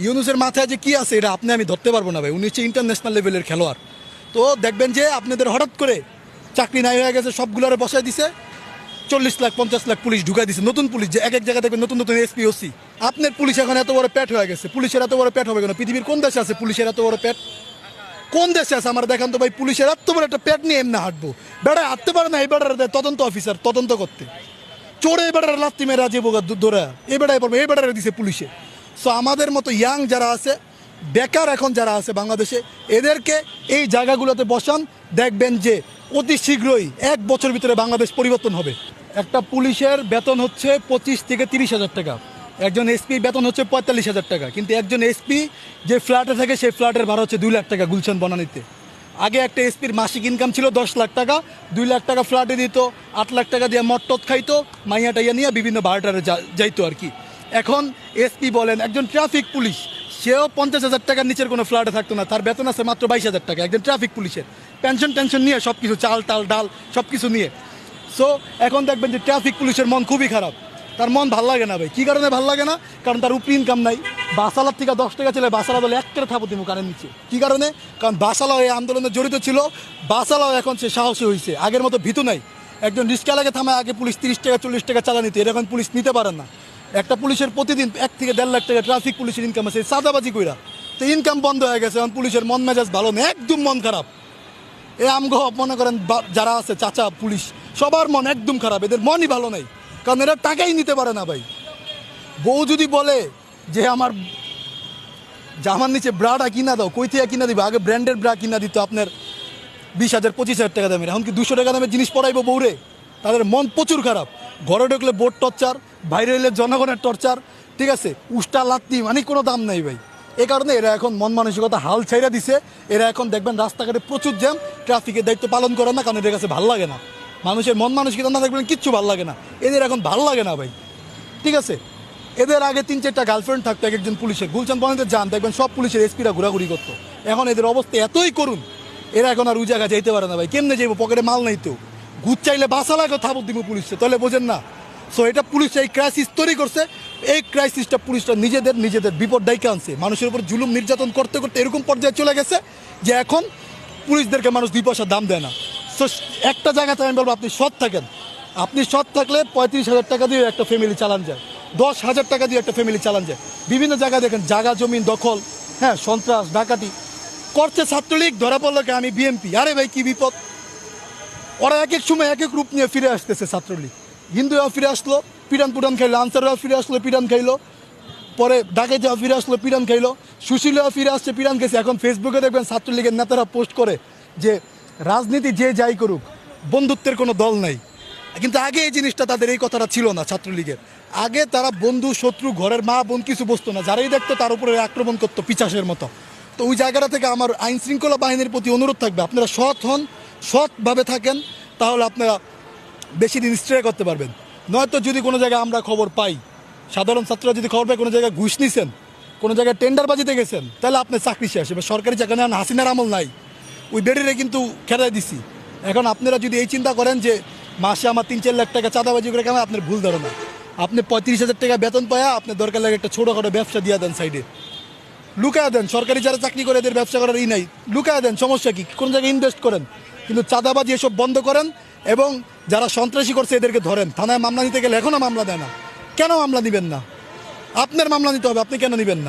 ইউনুসের মাথায় যে কি আছে এটা আমি ধরতে পারবো না ভাই। উনি হচ্ছে ইন্টারন্যাশনাল লেভেলের খেলোয়াড়। তো দেখবেন যে আপনাদের হঠাৎ করে চাকরি নাই হয়ে গেছে, সবগুলোরে বসায় দিছে, 40 লাখ 50 লাখ পুলিশ ঢুকাই দিছে, নতুন পুলিশ, যে এক এক জায়গায় দেখবেন নতুন নতুন এসপি ওসি। আপনার পুলিশ এখন এত বড় পেট হয়ে গেছে। পুলিশের এত বড় পেট হবে কেন? পৃথিবীর কোন দেশে আছে পুলিশের এত বড় পেট? কোন দেশে আছে আমার দেখান তো ভাই। পুলিশের এত বড় একটা পেট নিয়ে এমনি হাঁটবো? বেড়ায় হাঁটতে পারে না এই বেড়ার তদন্ত অফিসার তদন্ত করতে, চোরে এই বেড়ার লাত্তি মেরা যে বোকা ধরে এই বেড়ায় পড়বে, এই বেড়ারে দিছে পুলিশে। সো আমাদের মতো ইয়াং যারা আছে, বেকার এখন যারা আছে বাংলাদেশে, এদেরকে এই জায়গাগুলোতে বসান, দেখবেন যে অতি শীঘ্রই 1 বছর ভিতরে বাংলাদেশ পরিবর্তন হবে। একটা পুলিশের বেতন হচ্ছে 25 থেকে 30 হাজার টাকা, একজন এসপি বেতন হচ্ছে 45 হাজার টাকা। কিন্তু একজন এসপি যে ফ্ল্যাটে থাকে সেই ফ্ল্যাটের ভাড়া হচ্ছে 2 লাখ টাকা গুলশান বনানীতে। আগে একটা এসপির মাসিক ইনকাম ছিল 10 লাখ টাকা, 2 লাখ টাকা ফ্ল্যাটে দিত, 8 লাখ টাকা দিয়ে মট্টত খাইতো, মাইয়া টাইয়া নিয়ে বিভিন্ন বারোটারে যাইতো আর কি। এখন এসপি বলেন, একজন ট্রাফিক পুলিশ, সেও 50 হাজার টাকার নিচের কোনো ফ্ল্যাটে থাকতো না, তার বেতন আছে মাত্র 22 হাজার টাকা একজন ট্রাফিক পুলিশের, পেনশন টেনশন নিয়ে সব কিছু, চাল টাল ডাল সব কিছু নিয়ে। সো এখন দেখবেন যে ট্রাফিক পুলিশের মন খুবই খারাপ, তার মন ভাল লাগে না ভাই। কী কারণে ভাল লাগে না? কারণ তার উপরি ইনকাম নাই। বাসালার থেকে 10 টাকা ছেলে বাসালা বলে 1 টাকা থাপো দিব কারের নিচে। কী কারণে? কারণ বাসালাও এই আন্দোলনে জড়িত ছিল, বাসালাও এখন সে সাহসী হয়েছে, আগের মতো ভীতু নাই। একজন রিক্সা লাগে থামায় আগে পুলিশ 30 টাকা 40 টাকা চালা নিত, এরকম পুলিশ নিতে পারেন না। একটা পুলিশের প্রতিদিন 1 থেকে 1.5 লাখ টাকা ট্রাফিক পুলিশের ইনকাম আছে, সাদাবাজি কইরা। তো ইনকাম বন্ধ হয়ে গেছে, এখন পুলিশের মন মেজাজ ভালো নেই, একদম মন খারাপ। এ আমগো মনে করেন যারা আছে চাচা পুলিশ, সবার মন একদম খারাপ, এদের মনই ভালো নাই, কারণ এরা টাকাই নিতে পারে না ভাই। বউ যদি বলে যে আমার জামার নিচে ব্রাটা কিনা দাও, কই থেকে কিনা দিবে? আগে ব্র্যান্ডের ব্রা কিনা দিত আপনার 20,000 25,000 টাকা দামের, এখন কি 200 টাকা দামের জিনিস পড়াইবো বউরে? তাদের মন প্রচুর খারাপ। ঘরে ঢুকলে বোর্ড টর্চার, বাইরে এলে জনগণের টর্চার, ঠিক আছে, উষ্টা লাত্তি, মানে কোনো দাম নাই ভাই। এই কারণে এরা এখন মন মানসিকতা হাল ছাইরা দিছে। এরা এখন দেখবেন রাস্তাঘাটে প্রচুর জ্যাম, ট্রাফিকের দায়িত্ব পালন করে না, কারণ এদের কাছে ভালো লাগে না। মানুষের মন মানসিকতা না দেখবেন কিচ্ছু ভালো লাগে না, এদের এখন ভালো লাগে না ভাই, ঠিক আছে। এদের আগে 3-4টা গার্লফ্রেন্ড থাকতো এক একজন পুলিশের, গুলশান বনানীতে যান দেখবেন সব পুলিশের এসপিরা ঘোরাঘুরি করতো। এখন এদের অবস্থা এতই করুন, এরা এখন আর ওই জায়গায় যাইতে পারে না ভাই। কেমনে যাইবো? পকেটে মাল নাই তো, গুদ চাইলে বাসা লাগে থাবক দিব পুলিশে, তাহলে বোঝেন না। সো এটা পুলিশ এই ক্রাইসিস তৈরি করছে। এই ক্রাইসিসটা পুলিশটা নিজেদের বিপদ ডাইকে আনছে। মানুষের উপর জুলুম নির্যাতন করতে করতে এরকম পর্যায়ে চলে গেছে যে এখন পুলিশদেরকে মানুষ 2 পয়সা দাম দেয় না। সো একটা জায়গাতে আমি বলবো, আপনি সৎ থাকেন। আপনি সৎ থাকলে 35,000 টাকা দিয়ে একটা ফ্যামিলি চালান যায়, 10,000 টাকা দিয়ে একটা ফ্যামিলি চালান যায়। বিভিন্ন জায়গায় দেখেন জায়গা জমিন দখল, হ্যাঁ, সন্ত্রাস ডাকাতি করছে ছাত্রলীগ, ধরা পড়লো কে? আমি বিএনপি। আরে ভাই কি বিপদ! ওরা এক এক সময় এক এক রূপ নিয়ে ফিরে আসতেছে। ছাত্রলীগ হিন্দুরাও ফিরে আসলো, পিটান পুটান খাইলো, আনসাররাও ফিরে আসলো, পিটান খাইলো, পরে ডাকাইতেও ফিরে আসলো, পিটান খাইলো, সুশীলও ফিরে আসছে, পিটান খেয়েছে। এখন ফেসবুকে দেখবেন ছাত্রলীগের নেতারা পোস্ট করে যে রাজনীতি যে যাই করুক, বন্ধুত্বের কোনো দল নাই। কিন্তু আগে এই জিনিসটা, তাদের এই কথাটা ছিল না ছাত্রলীগের। আগে তারা বন্ধু শত্রু ঘরের মা বোন কিছু বসতো না, যারাই দেখতো তার উপরে আক্রমণ করতো পিচাসের মতো। তো ওই জায়গাটা থেকে আমার আইন শৃঙ্খলা বাহিনীর প্রতি অনুরোধ থাকবে, আপনারা সৎ হন, সৎভাবে থাকেন, তাহলে আপনারা বেশি দিন স্টে করতে পারবেন। নয়তো যদি কোনো জায়গায় আমরা খবর পাই, সাধারণ ছাত্ররা যদি খবর পায় কোনো জায়গায় ঘুষ নিছেন, কোনো জায়গায় টেন্ডারবাজিতে গেছেন, তাহলে আপনার চাকরি শেষ। এবার সরকারি চাকরি নেন, হাসিনার আমল নাই, ওই বেডিরে কিন্তু খেদাই দিছি। এখন আপনারা যদি এই চিন্তা করেন যে মাসে আমার 3-4 লাখ টাকা চাঁদাবাজি করে কেমন, আপনার ভুল ধারণা। আপনি 35,000 টাকা বেতন পায়া আপনার দরকার লাগে একটা ছোটোখাটো ব্যবসা দিয়ে দেন, সাইডে লুকায় দেন। সরকারি যারা চাকরি করে এদের ব্যবসা করার নাই, লুকায় দেন, সমস্যা কি? কোন জায়গায় ইনভেস্ট করেন, কিন্তু চাঁদাবাজি এসব বন্ধ করেন। এবং যারা সন্ত্রাসী করছে এদেরকে ধরেন। থানায় মামলা নিতে গেলে এখনও মামলা দেয় না। কেন মামলা নেবেন না? আপনার মামলা নিতে হবে, আপনি কেন নেবেন না?